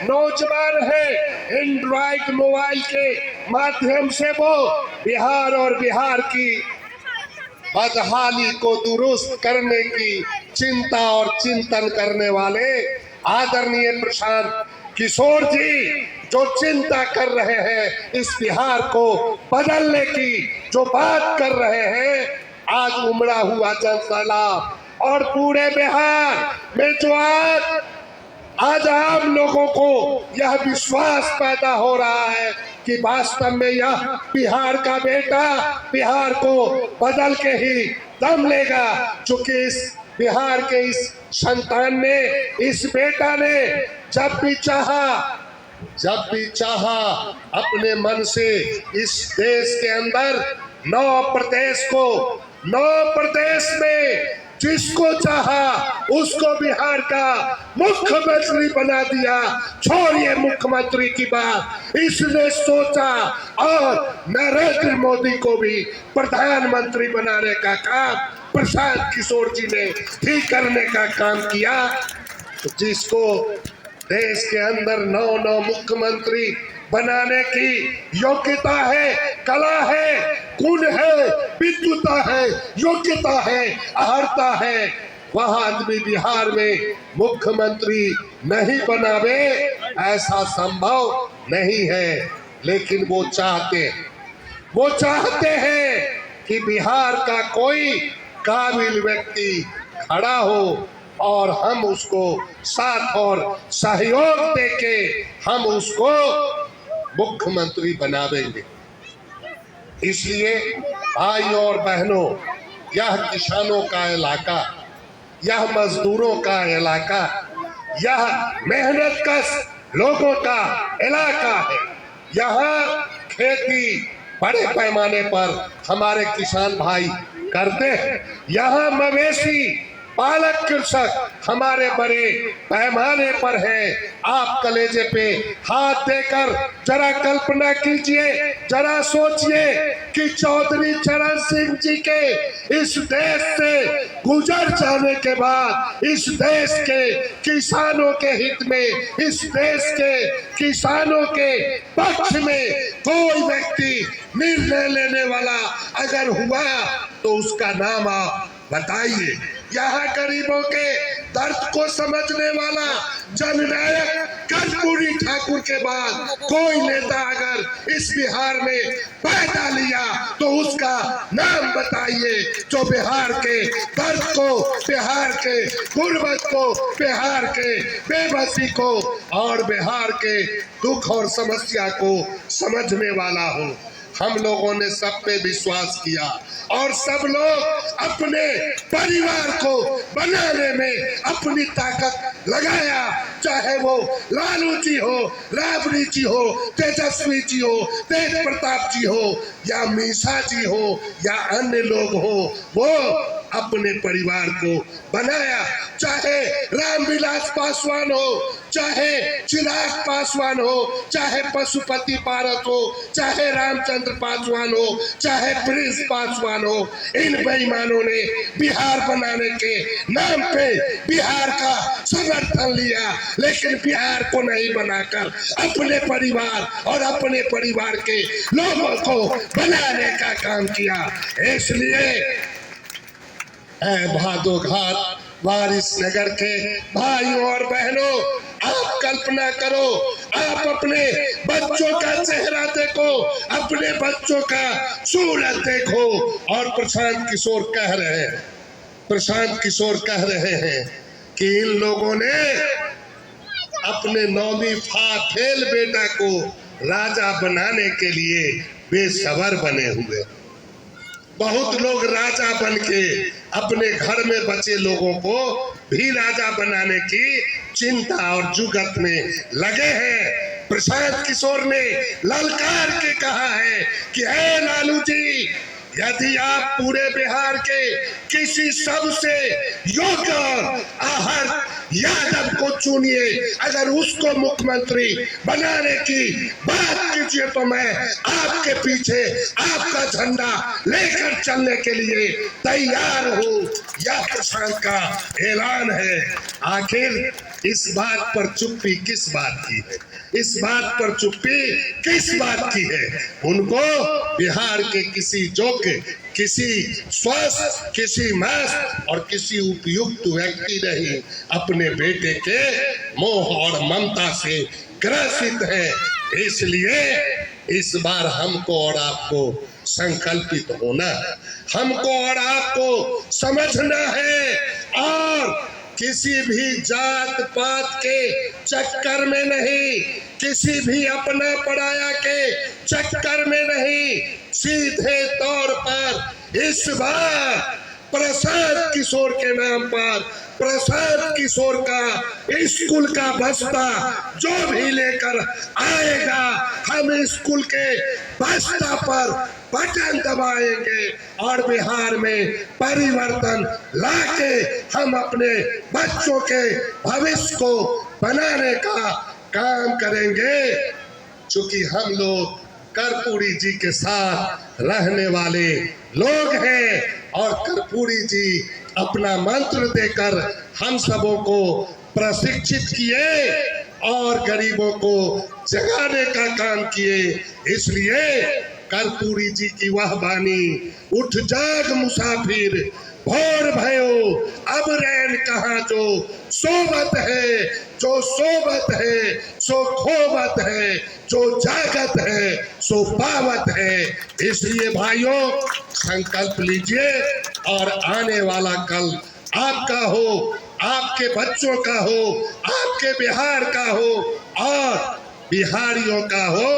नौजवान है, Android mobile के माध्यम से वो बिहार और बिहार की बदहाली को दुरुस्त करने की चिंता और चिंतन करने वाले आदरणीय प्रशांत किशोर जी जो चिंता कर रहे हैं, इस बिहार को बदलने की जो बात कर रहे हैं, आज उमड़ा हुआ जनसैलाब और पूरे बिहार में जो आज आम लोगों को यह विश्वास पैदा हो रहा है कि वास्तव में यह बिहार का बेटा बिहार को बदल के ही दम लेगा, चूंकि इस बिहार के इस संतान ने, इस बेटा ने जब भी चाहा अपने मन से इस देश के अंदर 9 प्रदेश में जिसको चाहा उसको बिहार का मुख्यमंत्री बना दिया। छोड़िए मुख्यमंत्री की बात, इसने सोचा और नरेंद्र मोदी को भी प्रधानमंत्री बनाने का काम प्रशांत किशोर जी ने ही करने का काम किया। जिसको देश के अंदर 9 मुख्यमंत्री बनाने की योग्यता है, कला है, गुण है, विद्वता है, योग्यता है, अहर्ता है, वह आदमी बिहार में मुख्यमंत्री नहीं बनावे, ऐसा संभव नहीं है। लेकिन वो चाहते हैं कि बिहार का कोई काबिल व्यक्ति खड़ा हो और हम उसको साथ और सहयोग देके हम उसको मुख्यमंत्री बनावेंगे। इसलिए भाई और बहनों, यह किसानों का इलाका, यह मजदूरों का इलाका, यह मेहनतकश लोगों का इलाका है। यहाँ खेती बड़े पैमाने पर हमारे किसान भाई करते हैं। यहाँ मवेशी पालक कृषक हमारे बड़े पैमाने पर है। आप कलेजे पे हाथ देकर जरा कल्पना कीजिए, जरा सोचिए कि चौधरी चरण सिंह जी के इस देश से गुजर जाने के बाद इस देश के किसानों के हित में, इस देश के किसानों के पक्ष में कोई व्यक्ति निर्णय लेने वाला अगर हुआ तो उसका नाम आप बताइए। यहाँ गरीबों के दर्द को समझने वाला जननायक कर्पूरी ठाकुर के बाद कोई नेता अगर इस बिहार में पैदा लिया तो उसका नाम बताइए, जो बिहार के दर्द को, बिहार के गुर्बत को, बिहार के बेबसी को और बिहार के दुख और समस्या को समझने वाला हो। हम लोगों ने सब पे विश्वास किया और सब लोग अपने परिवार को बनाने में अपनी ताकत लगाया, चाहे वो लालू जी हो, राबड़ी जी हो, तेजस्वी जी हो, तेज प्रताप जी हो या मीसा जी हो या अन्य लोग हो, वो अपने परिवार को बनाया। चाहे रामविलास पासवान हो, चाहे चिराग पासवान हो, चाहे पशुपति पारस हो, चाहे रामचंद्र पासवान हो, चाहे प्रिंस पासवान हो, इन बेईमानों ने बिहार बनाने के नाम पे बिहार का समर्थन लिया, लेकिन बिहार को नहीं बनाकर अपने परिवार और अपने परिवार के लोगों को बनाने का काम किया। इसलिए भादो घाट वारिसनगर के भाइयों और बहनों, आप कल्पना करो, आप अपने बच्चों का चेहरा देखो, अपने बच्चों का सूरत देखो और प्रशांत किशोर कह रहे हैं कि इन लोगों ने अपने 9वीं फेल बेटा को राजा बनाने के लिए बेसब्र बने हुए। बहुत लोग राजा बन के अपने घर में बचे लोगों को भी राजा बनाने की चिंता और जुगत में लगे हैं। प्रशांत किशोर ने ललकार के कहा है कि हे लालू जी, यदि आप पूरे बिहार के किसी सबसे योग्य आहर यादव को चुनिए, अगर उसको मुख्यमंत्री बनाने की बात कीजिए तो मैं आपके पीछे आपका झंडा लेकर चलने के लिए तैयार हूँ। यह प्रशांत का ऐलान है। आखिर इस बात पर चुप्पी किस बात की है? इस बात पर चुप्पी किस बात की है? उनको बिहार के किसी योग्य, किसी स्वस्थ, किसी मस्त और किसी उपयुक्त व्यक्ति नहीं अपने बेटे के मोह और ममता से ग्रसित है। इसलिए इस बार हमको और आपको संकल्पित होना है, हमको और आपको समझना है और किसी भी जात पात के चक्कर में नहीं, किसी भी अपना पराया के चक्कर में नहीं, सीधे तौर पर इस बार प्रसाद किशोर के नाम पर प्रसाद किशोर का स्कूल का बस्ता जो भी लेकर आएगा, हम स्कूल के बस्ता पर बटन दबाएंगे और बिहार में परिवर्तन लाके हम अपने बच्चों के भविष्य को बनाने का काम करेंगे। क्योंकि हम लोग कर्पूरी जी के साथ रहने वाले लोग हैं और कर्पूरी जी अपना मंत्र देकर हम सबों को प्रशिक्षित किए और गरीबों को जगाने का काम किए। इसलिए कर्पूरी जी की वह वाणी, उठ जाग मुसाफिर भोर भयो अब रैन कहाँ जो सोबत है, जो सोबत है सो खोबत है, जो जागत है सो पावत है। इसलिए भाइयों संकल्प लीजिए और आने वाला कल आपका हो, आपके बच्चों का हो, आपके बिहार का हो और बिहारियों का हो,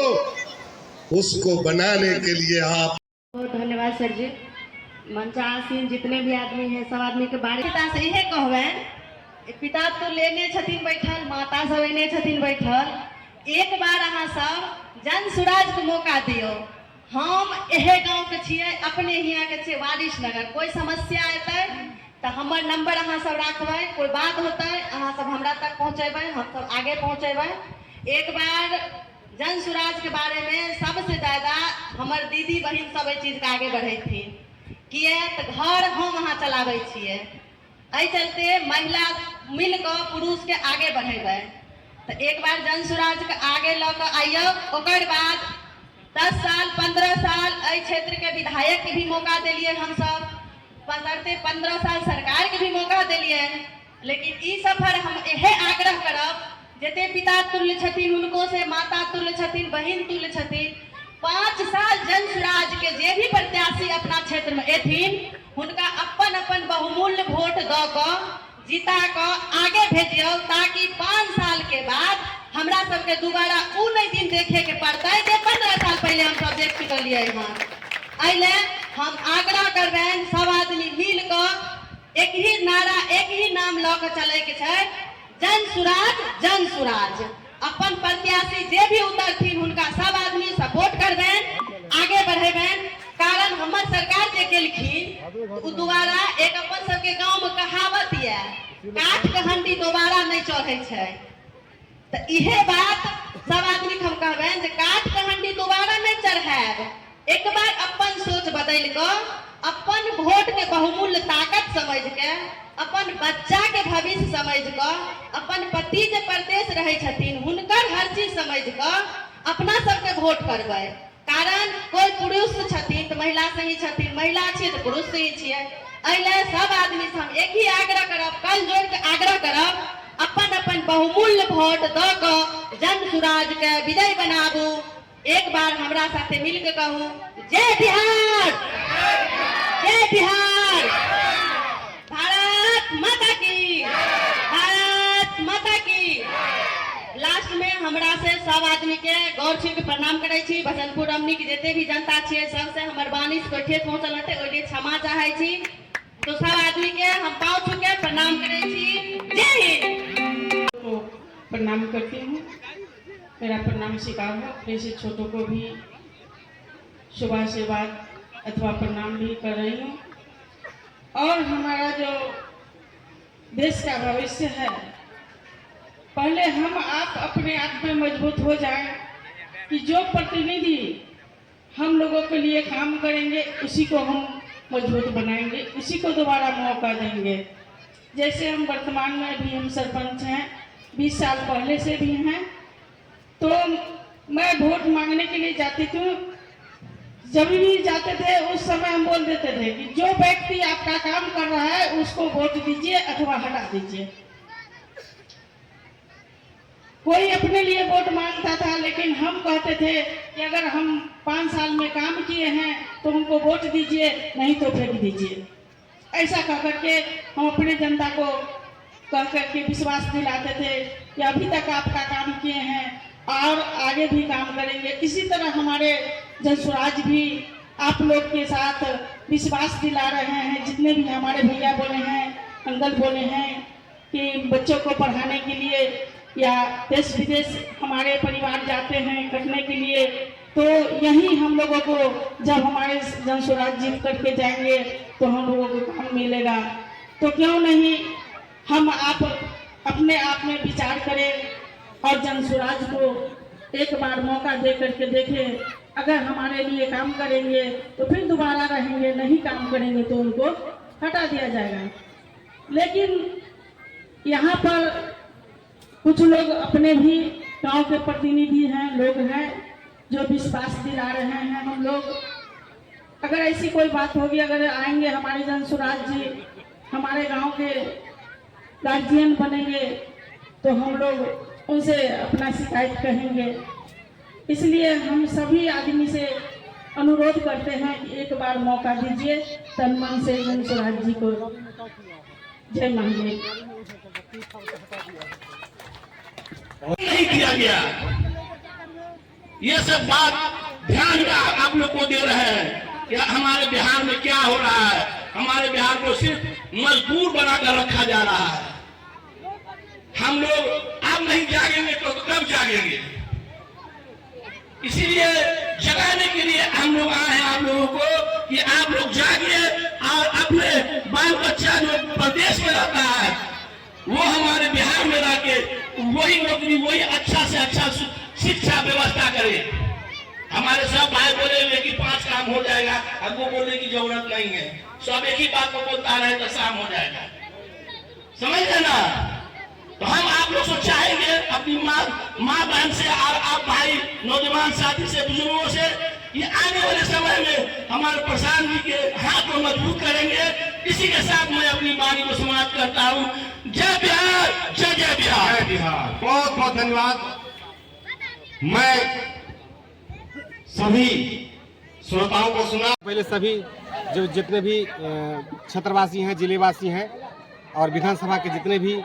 उसको बनाने के लिए आप। बहुत धन्यवाद सर जी। मंचासीन जितने भी आदमी हैं सब आदमी के बारे पिता से इहे कहबे, पिता तो लेने छथिन बैठल, माता सब एने छथिन बैठल, एक बार अहाँ सब जन सुराज के मौका दियो। हम एहे गांव के छिए, अपने हियाँ के छिए वारिस नगर। कोई समस्या एतै तो हमर नंबर अहाँ सब राखबै, कोई बात होतै अहाँ सब हमरा तक पहुँचेबै, हम सब आगे पहुँचेबै। एक बार जन सुराज के बारे में सबसे ज्यादा हमार दीदी बहन सब एहि चीज के आगे बढ़ेथिन, किए तो घर हम वहाँ चलाबै छिए। एहि चलते महिला मिल कर पुरुष के आगे बढ़ेबै। तो एक बार जन सुराज के आगे ल के आइयो, ओकर बाद 10 साल 15 साल एहि क्षेत्र के विधायक के भी मौका दिलिए, हम सब 15 साल सरकार के भी मौका दिलिए। लेकिन ई सफर हम यह आग्रह करब, जते पिता तुल्य छथिन उनको से माता तुल्य छथिन, बहन तुल्य छथिन। 5 साल जन सुराज के जे भी प्रत्याशी अपना क्षेत्र में एथिन, हुनका अपन अपन बहुमूल्य वोट द क जीता क आगे भेजियो, ताकि 5 साल के बाद हमरा सबके दोबारा उ नहीं दिन देखे के पड़ते जे 15 साल पहले हम सब देख चुकलिए। अइले हम आग्रह करबेन सब आदमी मिल क एक ही नारा, एक ही नाम ल के चले के छै, जन सुराज जन सुराज। अपन प्रत्याशी जे भी उतरथिन हुनका सब आदमी सपोर्ट करबेन, आगे बढ़ेबेन। कारण हमर सरकार जे केलखिन उ दोबारा एक अपन सबके गांव में कहावत ये, काठ के हंडी दोबारा नहीं चढ़े छै। तो इहे बात सब आदमी हम कहबेन जे काठ के हंडी दोबारा नहीं चढ़ाएब। एक बार अपन सोच बदल क, अपन वोट के बहुमूल्य ताकत समझ के, अपन बच्चा के भविष्य समझ क, अपन पति जे परदेश रहे छथिन हुनकर हर चीज समझ क अपना सबके वोट करबै। कारण कोई पुरुष छथिन तो महिला से ही छथिन, महिला छियै तो पुरुष से ही छियै। अइले सब आदमी से हम एक ही आग्रह करब, कल जोड़ के आग्रह करब, अपन अपन बहुमूल्य वोट द क जन सुराज के विजय बनाबू। एक बार हमरा साथे मिल के कहू, जय बिहार, जय बिहार, भारत माता की, भारत माता की। लास्ट में हमरा से सब आदमी के गौर छी के प्रणाम करे छी। बसंतपुर हमनी के जते भी जनता छियै सबसे हमर वाणी को ठेस पहुंचल हते, ओइ लिए क्षमा चाहे छी। तो सब आदमी के हम पाँव छू के प्रणाम करे छी। जय हिंद। को प्रणाम करती हूँ, मेरा प्रणाम स्वीकार हो। अपने से छोटों को भी सुबह से बाद अथवा प्रणाम भी कर रही हूँ। और हमारा जो देश का भविष्य है, पहले हम आप अपने आप में मजबूत हो जाएं कि जो प्रतिनिधि हम लोगों के लिए काम करेंगे उसी को हम मजबूत बनाएंगे, उसी को दोबारा मौका देंगे। जैसे हम वर्तमान में भी हम सरपंच हैं, 20 साल पहले से भी हैं, तो मैं वोट मांगने के लिए जाती थी। जब भी जाते थे उस समय हम बोल देते थे कि जो व्यक्ति आपका काम कर रहा है उसको वोट दीजिए अथवा हटा दीजिए। कोई अपने लिए वोट मांगता था, लेकिन हम कहते थे कि अगर हम 5 साल में काम किए हैं तो हमको वोट दीजिए, नहीं तो फेंक दीजिए। ऐसा कह करके हम अपने जनता को कह करके विश्वास दिलाते थे कि अभी तक आपका काम किए हैं और आगे भी काम करेंगे। इसी तरह हमारे जनसुराज भी आप लोग के साथ विश्वास दिला रहे हैं। जितने भी हमारे भैया बोले हैं, अंकल बोले हैं कि बच्चों को पढ़ाने के लिए या देश विदेश हमारे परिवार जाते हैं करने के लिए, तो यही हम लोगों को जब हमारे जनसुराज जीत करके जाएंगे तो हम लोगों को काम मिलेगा। तो क्यों नहीं हम आप अपने आप में विचार करें और जनसुराज को एक बार मौका दे करके देखें। अगर हमारे लिए काम करेंगे तो फिर दोबारा रहेंगे, नहीं काम करेंगे तो उनको हटा दिया जाएगा। लेकिन यहाँ पर कुछ लोग अपने भी गांव के प्रतिनिधि हैं, लोग हैं जो विश्वास दिला रहे हैं। हम लोग अगर ऐसी कोई बात होगी, अगर आएंगे हमारे जनसुराज जी हमारे गांव के गार्जियन बनेंगे तो हम लोग उनसे अपना शिकायत कहेंगे। इसलिए हम सभी आदमी से अनुरोध करते हैं कि एक बार मौका दीजिए तन मन से जनसुराज जी को। जय महादेव। नहीं किया गया, ये सब बात ध्यान में आप लोग को दे रहे हैं कि हमारे बिहार में क्या हो रहा है। हमारे बिहार को सिर्फ मजदूर बनाकर रखा जा रहा है। हम लोग अब नहीं जागेंगे तो कब जागेंगे? इसीलिए जगाने के लिए हम लोग आए हैं आप लोगों को कि आप लोग जागिए और अपने बाल बच्चा जो प्रदेश में रहता है वो हमारे बिहार में रह के वही नौकरी, वही अच्छा से अच्छा शिक्षा व्यवस्था करे। हमारे सब भाई बोले कि 5 काम हो जाएगा, अब वो बोलने की जरूरत नहीं है। सब एक ही बात को बोलता रहे तो शाम हो जाएगा, समझ गए ना? तो हम आप लोग से चाहेंगे अपनी माँ बहन से और आप भाई नौजवान साथी से, बुजुर्गों से, ये आने वाले समय में हमारे प्रशांत जी के हाथ को मजबूत करेंगे। इसी के साथ मैं अपनी वाणी को समाप्त करता हूँ। जय बिहार, जय जय बिहार। जय बिहार। बहुत बहुत धन्यवाद। मैं सभी श्रोताओं को सुना। पहले सभी जो जितने भी क्षेत्रवासी हैं, जिलेवासी हैं और विधानसभा के जितने भी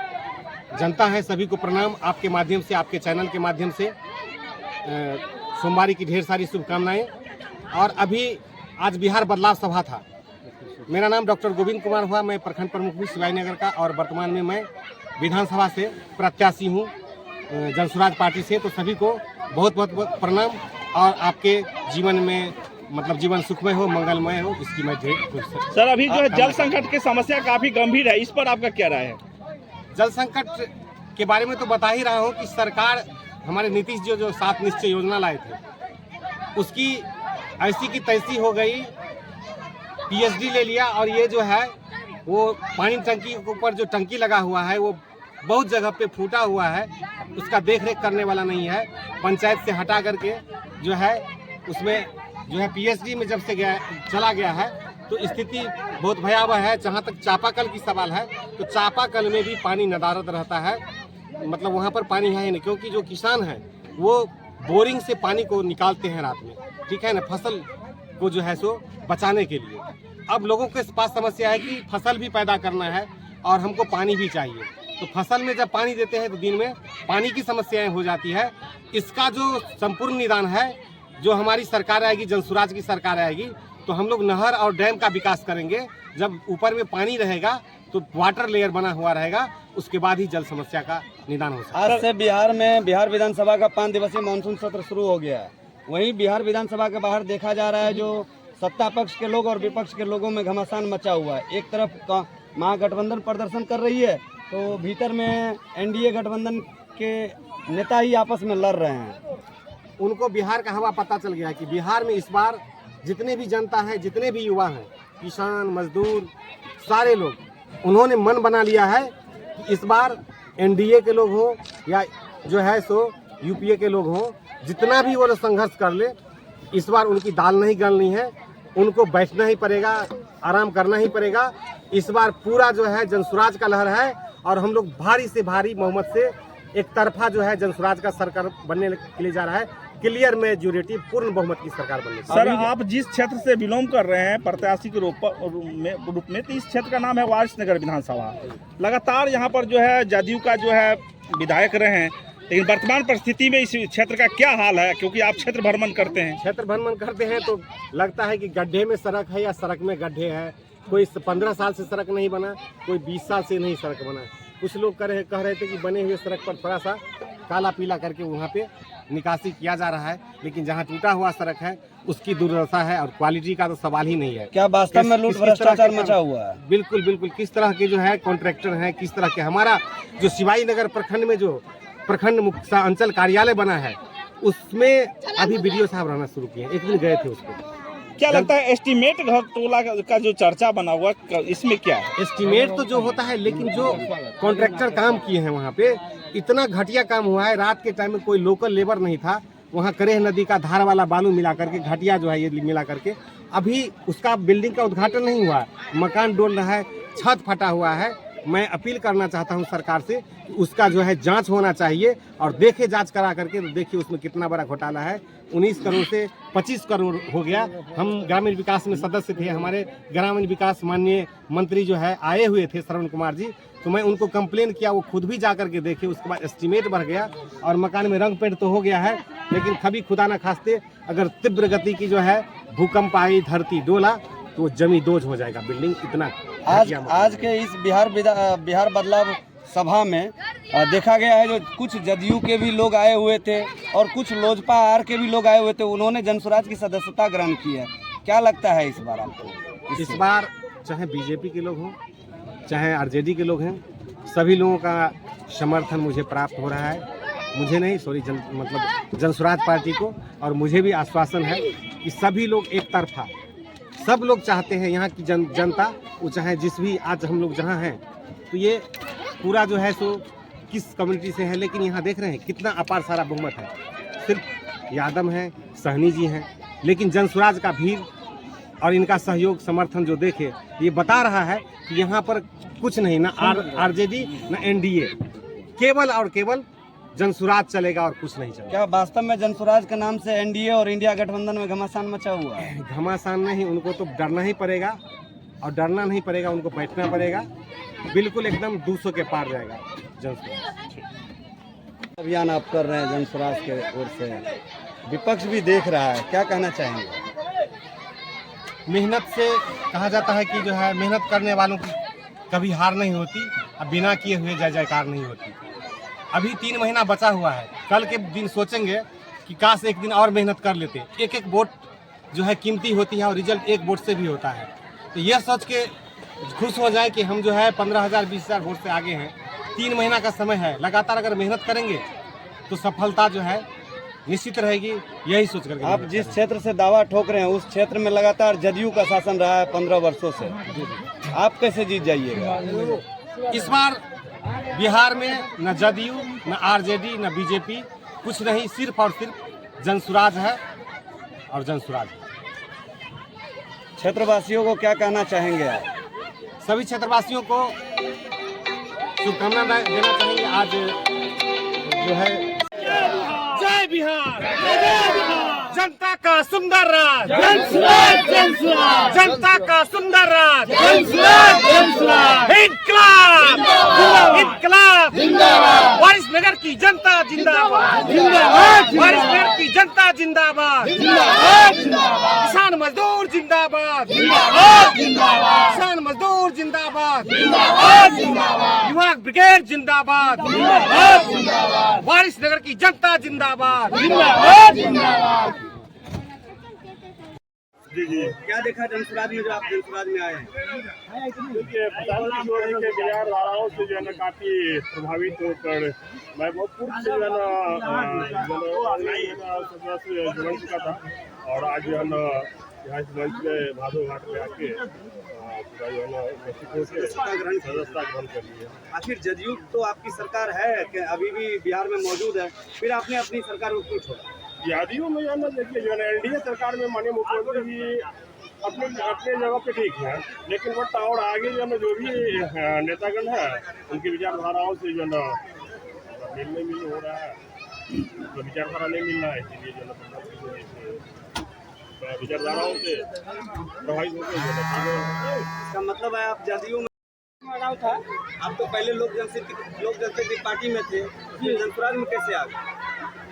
जनता है, सभी को प्रणाम। आपके माध्यम से, आपके चैनल के माध्यम से सोमवारी की ढेर सारी शुभकामनाएं। और अभी आज बिहार बदलाव सभा था। मेरा नाम डॉक्टर गोविंद कुमार हुआ। मैं प्रखंड प्रमुख हूँ शिवाजीनगर का और वर्तमान में मैं विधानसभा से प्रत्याशी हूँ जनसुराज पार्टी से। तो सभी को बहुत बहुत प्रणाम और आपके जीवन में मतलब जीवन सुखमय हो, मंगलमय हो, इसकी मैं ढेर। सर, अभी जो है जल संकट की समस्या काफी गंभीर है, इस पर आपका क्या राय है? जल संकट के बारे में तो बता ही रहा हूँ कि सरकार हमारे नीतीश जी जो 7 निश्चय योजना लाए थे उसकी ऐसी की तैसी हो गई। पीएचडी ले लिया और ये जो है वो पानी टंकी के ऊपर जो टंकी लगा हुआ है वो बहुत जगह पे फूटा हुआ है, उसका देख रेख करने वाला नहीं है। पंचायत से हटा करके जो है उसमें जो है पीएचडी में जब से चला गया है तो स्थिति बहुत भयावह है। जहाँ तक चापाकल की सवाल है तो चापाकल में भी पानी नदारद रहता है, मतलब वहाँ पर पानी है ही नहीं, क्योंकि जो किसान है वो बोरिंग से पानी को निकालते हैं रात में, ठीक है ना, फसल को जो है सो बचाने के लिए। अब लोगों के पास समस्या है कि फसल भी पैदा करना है और हमको पानी भी चाहिए। तो फसल में जब पानी देते हैं तो दिन में पानी की समस्याएं हो जाती है। इसका जो संपूर्ण निदान है, जो हमारी सरकार आएगी, जनसुराज की सरकार आएगी, तो हम लोग नहर और डैम का विकास करेंगे। जब ऊपर में पानी रहेगा तो वाटर लेयर बना हुआ रहेगा, उसके बाद ही जल समस्या का निदान हो सकता है। आज से बिहार में बिहार विधानसभा का 5 दिवसीय मानसून सत्र शुरू हो गया है। वहीं बिहार विधानसभा के बाहर देखा जा रहा है जो सत्ता पक्ष के लोग और विपक्ष के लोगों में घमासान मचा हुआ है। एक तरफ महागठबंधन प्रदर्शन कर रही है तो भीतर में एनडीए गठबंधन के नेता ही आपस में लड़ रहे हैं। उनको बिहार का हवा पता चल गया है कि बिहार में इस बार जितने भी जनता है, जितने भी युवा हैं, किसान, मजदूर, सारे लोग, उन्होंने मन बना लिया है कि इस बार एनडीए के लोग हों या जो है सो यूपीए के लोग हों, जितना भी वो संघर्ष कर ले, इस बार उनकी दाल नहीं गलनी है, उनको बैठना ही पड़ेगा, आराम करना ही पड़ेगा। इस बार पूरा जो है जनसुराज का लहर है और हम लोग भारी से भारी बहुमत से एक तरफा जो है जनसुराज का सरकार बनने के लिए जा रहा है। क्लियर मेजोरिटी, पूर्ण बहुमत की सरकार बनने। सर, आप जिस क्षेत्र से बिलोंग कर रहे हैं प्रत्याशी के रूप में, तो इस क्षेत्र का नाम है वारिसनगर विधानसभा। लगातार यहाँ पर जो है जदयू का जो है विधायक रहे हैं, लेकिन वर्तमान परिस्थिति में इस क्षेत्र का क्या हाल है? क्योंकि आप क्षेत्र भ्रमण करते हैं। क्षेत्र भ्रमण करते हैं तो लगता है कि गड्ढे में सड़क है या सड़क में गड्ढे है। कोई 15 साल से सड़क नहीं बना, कोई 20 साल से नहीं सड़क बना। कुछ लोग कह रहे थे कि बने हुए सड़क पर थोड़ा सा काला पीला करके वहाँ पे निकासी किया जा रहा है, लेकिन जहाँ टूटा हुआ सड़क है उसकी दुर्दशा है और क्वालिटी का तो सवाल ही नहीं है। क्या वास्तव में लूट भ्रष्टाचार मचा हुआ है? बिल्कुल बिल्कुल। किस तरह के जो है कॉन्ट्रैक्टर हैं, किस तरह के, हमारा जो शिवाजी नगर प्रखंड में जो प्रखंड अंचल कार्यालय बना है उसमें अभी वीडियो साहब रहना शुरू किए हैं। एक दिन गए थे उसको। क्या लगता है एस्टीमेट घटोला का जो चर्चा बना हुआ, इसमें क्या है? एस्टीमेट तो जो होता है, लेकिन जो कॉन्ट्रैक्टर काम किए हैं वहाँ पे इतना घटिया काम हुआ है। रात के टाइम में कोई लोकल लेबर नहीं था, वहाँ करेह नदी का धार वाला बालू मिला करके, घटिया जो है ये मिला करके, अभी उसका बिल्डिंग का उद्घाटन नहीं हुआ, मकान डोल रहा है, छत फटा हुआ है। मैं अपील करना चाहता हूं सरकार से कि उसका जो है जांच होना चाहिए और देखे, जांच करा करके तो देखिए उसमें कितना बड़ा घोटाला है। 19 करोड़ से 25 करोड़ हो गया। हम ग्रामीण विकास में सदस्य थे, हमारे ग्रामीण विकास माननीय मंत्री जो है आए हुए थे श्रवण कुमार जी, तो मैं उनको कंप्लेन किया, वो खुद भी जा करके देखे। उसके बाद एस्टीमेट बढ़ गया और मकान में रंग पेंट तो हो गया है, लेकिन कभी खुदा न खास्ते अगर तीव्र गति की जो है भूकंप आई, धरती डोला तो जमी दोज हो जाएगा बिल्डिंग। इतना आज के इस बिहार बदलाव सभा में देखा गया है जो कुछ जदयू के भी लोग आए हुए थे और कुछ लोजपा आर के भी लोग आए हुए थे, उन्होंने जनसुराज की सदस्यता ग्रहण की है। क्या लगता है इस बार आपको? इस बार चाहे बीजेपी के लोग हों, चाहे आरजेडी के लोग हैं, सभी लोगों का समर्थन मुझे प्राप्त हो रहा है। मुझे नहीं, सॉरी, मतलब जनसुराज पार्टी को। और मुझे भी आश्वासन है कि सभी लोग एक तरफा, सब लोग चाहते हैं यहाँ की जनता, वो चाहे जिस भी, आज हम लोग जहाँ हैं तो ये पूरा जो है सो किस कम्युनिटी से है, लेकिन यहाँ देख रहे हैं कितना अपार सारा बहुमत है। सिर्फ यादव हैं, सहनी जी हैं, लेकिन जनसुराज का भीड़ और इनका सहयोग समर्थन जो देखे, ये बता रहा है कि यहाँ पर कुछ नहीं, ना आरजेडी ना एनडीए, केवल और केवल जनसुराज चलेगा और कुछ नहीं चलेगा। क्या वास्तव में जनसुराज के नाम से एनडीए और इंडिया गठबंधन में घमासान मचा हुआ है? घमासान नहीं, उनको तो डरना ही पड़ेगा और डरना नहीं पड़ेगा, उनको बैठना पड़ेगा। बिल्कुल एकदम 200 के पार जाएगा जनसुराज। अभियान आप कर रहे हैं जनसुराज के ओर से, विपक्ष भी देख रहा है, क्या कहना चाहेंगे? मेहनत से कहा जाता है कि जो है मेहनत करने वालों की कभी हार नहीं होती, अब बिना किए हुए जय जयकार नहीं होती। अभी 3 महीना बचा हुआ है, कल के दिन सोचेंगे कि काश एक दिन और मेहनत कर लेते। एक एक वोट जो है कीमती होती है और रिजल्ट एक वोट से भी होता है। तो यह सोच के खुश हो जाए कि हम जो है 15,000 20,000 वोट से आगे हैं। 3 महीना का समय है, लगातार अगर मेहनत करेंगे तो सफलता जो है निश्चित रहेगी, यही सोच करके। आप जिस क्षेत्र से दावा ठोक रहे हैं उस क्षेत्र में लगातार जदयू का शासन रहा है 15 वर्षों से, आप कैसे जीत जाइएगा? इस बार बिहार में न जदयू, न आरजेडी, न बीजेपी, कुछ नहीं, सिर्फ और सिर्फ जनसुराज है और जनसुराज। क्षेत्रवासियों को क्या कहना चाहेंगे आप? सभी क्षेत्रवासियों को शुभकामना देना चाहेंगे। आज जो है जय बिहार, जनता का सुंदर राज, जनता का सुंदर राज, इनकलाब जिंदाबाद, वारिसनगर की जनता जिंदाबाद, वारिसनगर की जनता जिंदाबाद, किसान मजदूर जिंदाबाद, किसान मजदूर जिंदाबाद, युवा ब्रिगेड जिंदाबाद, वारिसनगर की जनता जिंदाबाद। जी जी। क्या देखा जनसुराज में जो आप जनसुराज में आए हैं? देखिए प्रधानमंत्री मोदी के विचारधाराओं से जो है ना काफी प्रभावित होकर मैं बहुत पूर्व से जो है ना सदस्य जुड़ चुका था और आज जो है ना यहाँ इस मंच में भादो घाट में आके पूरा जो है ना उपस्थित होकर सदस्यता ग्रहण कर ली है। आखिर जदयू तो आपकी सरकार है कि अभी भी बिहार में मौजूद है, फिर आपने अपनी सरकार को क्यों छोड़ा? जदयू में जो है ना देखिए जो है ना एनडीए सरकार में माननीय मुख्यमंत्री जी अपने अपने जगह पे ठीक है, लेकिन बट और आगे जो है ना जो भी नेतागण है उनकी विचारधाराओं से जो है ना मेल नहीं मिल हो रहा है, तो विचारधारा नहीं मिल रहा है, इसलिए जो है ना विचारधाराओं से प्रभावित होकर इसका मतलब है आप जदयू में था। आप तो पहले लोक जनशक्ति पार्टी में थे, जनसुराज में कैसे आ गए?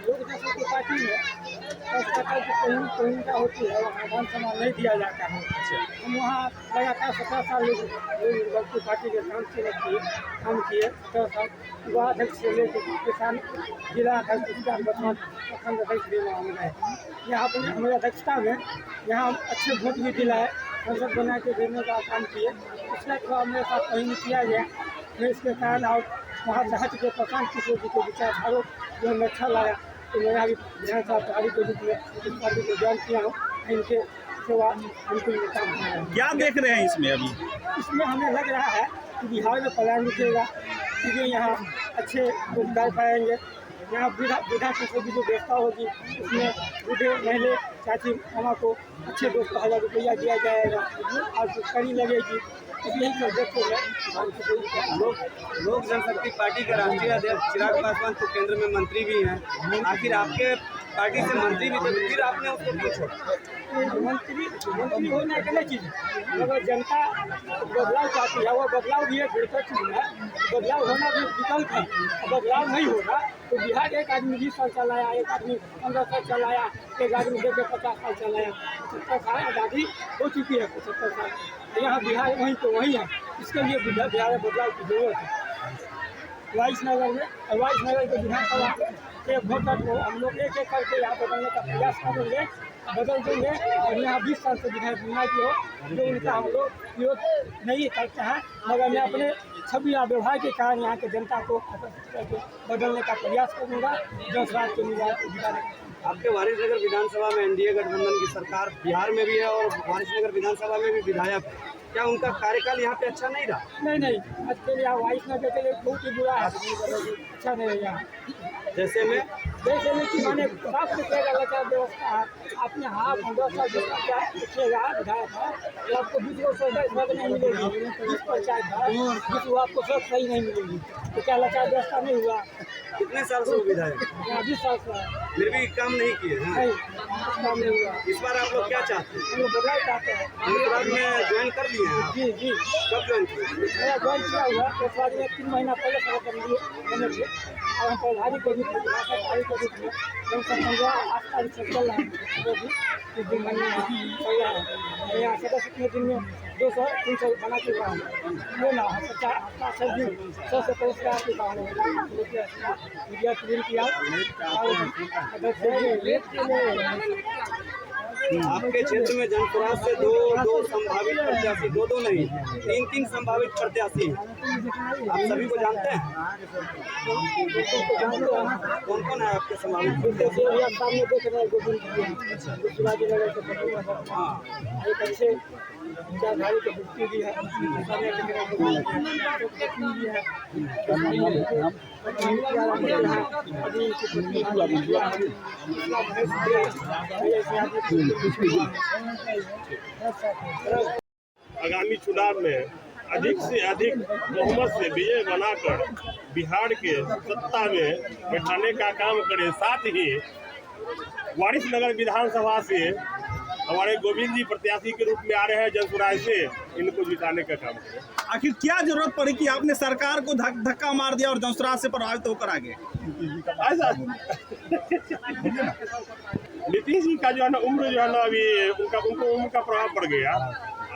लोक जनशक्ति पार्टी में कहीं का होती है, वहाँ मान सम्मान नहीं दिया जाता है। हम वहाँ लगातार 17 साल लोक जनशक्ति पार्टी के काम किए 17 साल, युवा अध्यक्ष से लेकर किसान जिला अध्यक्ष प्रखंड अध्यक्ष भी वहाँ गए। यहाँ पर हमारी अध्यक्षता में यहाँ अच्छे वोट भी दिलाए, संसद बना के देने का काम किए। पिछले चुनाव मेरे साथ कहीं नहीं किया गया, मैं इसके कारण और वहाँ से हट के प्रशांत किशोर जी के विचारधारों जो हमें अच्छा लगा, तो मैं अभी विधानसभा प्रभारी के रूप में इस पार्टी को ज्वाइन किया हूँ। इनके सेवा उनके लिए काम कर रहे हैं। क्या देख रहे हैं इसमें अभी? इसमें हमें लग रहा है कि बिहार में पलायन रुकेगा, चीज़ें यहाँ अच्छे रोजगार पाएंगे। यहाँ वृद्धा पेंशन की जो व्यवस्था होगी उसमें बूढ़े महिला चाची मामा को अच्छे 2,000 रुपया दिया जाएगा और कड़ी लगेगी। यही सब देखते हैं। लोक जनशक्ति पार्टी के राष्ट्रीय अध्यक्ष चिराग पासवान तो केंद्र में मंत्री भी हैं, आखिर आपके पार्टी से मंत्री भी थे, फिर आपने उसको क्यों छोड़ा? मंत्री होना के नहीं चीज़, अगर जनता बदलाव चाहती है, वो बदलाव भी एक बेहतर चीज़ है। बदलाव होना भी विकल्प है, बदलाव नहीं होगा तो बिहार एक आदमी 20 साल चलाया, एक आदमी 15 साल चलाया, एक आदमी 50 साल चलाया, 70 साल आज़ादी हो चुकी है। 75 साल यहाँ बिहार वहीं तो वहीं है, इसके लिए बिहार में बदलाव की जरूरत है। वाइसनगर के विधानसभा के वोटर को हम लोग एक एक करके यहाँ बदलने का प्रयास करेंगे, बदल देंगे और यहाँ 20 साल से विधायक बिना की हो जो उनका हम लोग विरोध नहीं करते हैं, मगर मैं अपने छवि या व्यवहार के कारण यहाँ के जनता को बदलने का प्रयास करूँगा। जनसुराज के निवारण आपके वारिसनगर विधानसभा में एनडीए गठबंधन की सरकार बिहार में भी है और वारिसनगर विधानसभा में भी विधायक है, क्या उनका कार्यकाल यहाँ पे अच्छा नहीं रहा? नहीं, आज के लिए वारिसनगर के लिए बहुत ही बुरा है, अच्छा नहीं है यहाँ। जैसे में कि मैंने साफ दिखेगा लचार व्यवस्था है, अपने हाथ 15 साल जिसका क्या दिखेगा विधायक है, तो आपको 20 को सड़क नहीं मिलेगी, 20 पंचायत है, 20 को आपको सड़क सही नहीं मिलेगी, तो क्या लचार व्यवस्था नहीं हुआ? कितने साल से वो विधायक? 20 साल से फिर भी काम नहीं किए हैं? नहीं, काम नहीं हुआ। इस बार आप लोग क्या चाहते हैं? हम लोग बदलाव चाहते हैं। जनसुराज में ज्वाइन कर लिए हैं? जी कब ज्वाइन किए? मेरा ज्वाइन किया हुआ जनसुराज में 3 महीना पहले बने थे और हम प्रभारी के रूप में जनसंख्या 8 तारीख से चल रहा है, वो भी 2 महीने चल रहा है। यहाँ सदस्य कितने दिन में 200-300 बना चुका हूँ, वो ना हफ्ता 6 दिन 100 से 50 का चुका हूँ। मीडिया क्लीन किया आपके क्षेत्र में जनसुराज से दो संभावित प्रत्याशी, दो नहीं 3 संभावित प्रत्याशी हैं, आप सभी को जानते हैं? कौन कौन है आपके संभावित प्रत्याशी? सामने देख रहे हैं गोविंद शिवाजी नगर के, हाँ एक अच्छे विचारधारी के व्यक्ति भी है, आगामी चुनाव में अधिक से अधिक बहुमत से विजय बनाकर बिहार के सत्ता में बैठाने का काम करें। साथ ही वारिसनगर विधानसभा से हमारे गोविंद जी प्रत्याशी के रूप में आ रहे हैं जनसुराज से, इनको जिताने का काम करें। आखिर क्या जरूरत पड़ी कि आपने सरकार को धक्का मार दिया और जनसुराज से प्रभावित होकर आगे? ऐसा नीतीश जी का जो है ना उम्र जो है ना अभी उनको उम्र का प्रभाव पड़ गया,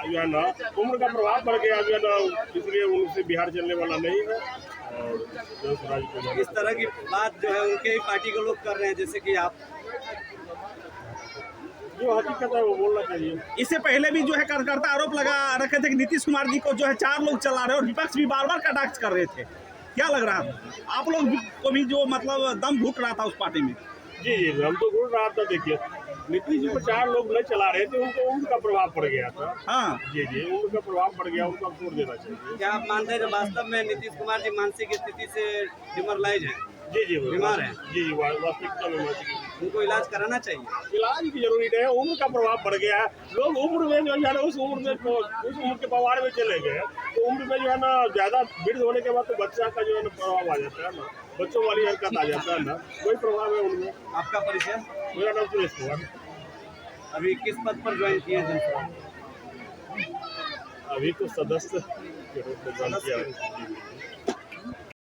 जो है ना उम्र का प्रभाव पड़ गया जो है ना, इसलिए उनसे बिहार चलने वाला नहीं है। और इस तरह की बात जो है उनके ही पार्टी के लोग कर रहे हैं, जैसे कि आप जो हकीकत है वो बोलना चाहिए। इससे पहले भी जो है कार्यकर्ता आरोप लगा रखे थे कि नीतीश कुमार जी को जो है 4 लोग चला रहे और विपक्ष भी बार बार कटाक्ष कर रहे थे। क्या लग रहा था आप लोग को भी जो मतलब दम घुट रहा था उस पार्टी में? जी जी, हम तो घुट रहा था। देखिए, नीतीश जी को 4 लोग नहीं चला रहे थे, उनको उम्र का प्रभाव पड़ गया था। हाँ जी जी, उम्र का प्रभाव पड़ गया, उनको छोड़ देना चाहिए। क्या आप मानते हैं वास्तव में नीतीश कुमार जी मानसिक स्थिति से डिमोरलाइज है? जी जी, बीमार है? जी जी, वास्तविकता में उनको इलाज कराना चाहिए। इलाज की जरूरी है, उम्र का प्रभाव पड़ गया है। लोग उम्र में जो है ना उस उम्र के पवार में चले गए, तो उम्र में जो है ना ज्यादा वृद्ध होने के बाद तो बच्चा का जो है ना प्रभाव आ जाता है ना, बच्चों वाली हरकत आ जाता है ना, वही प्रभाव है उनमें। आपका परिचय? मेरा नाम सुरेश कुमार। अभी किस पद पर ज्वाइन किए हैं? अभी तो सदस्य के रूप में ज्वाइन किया है।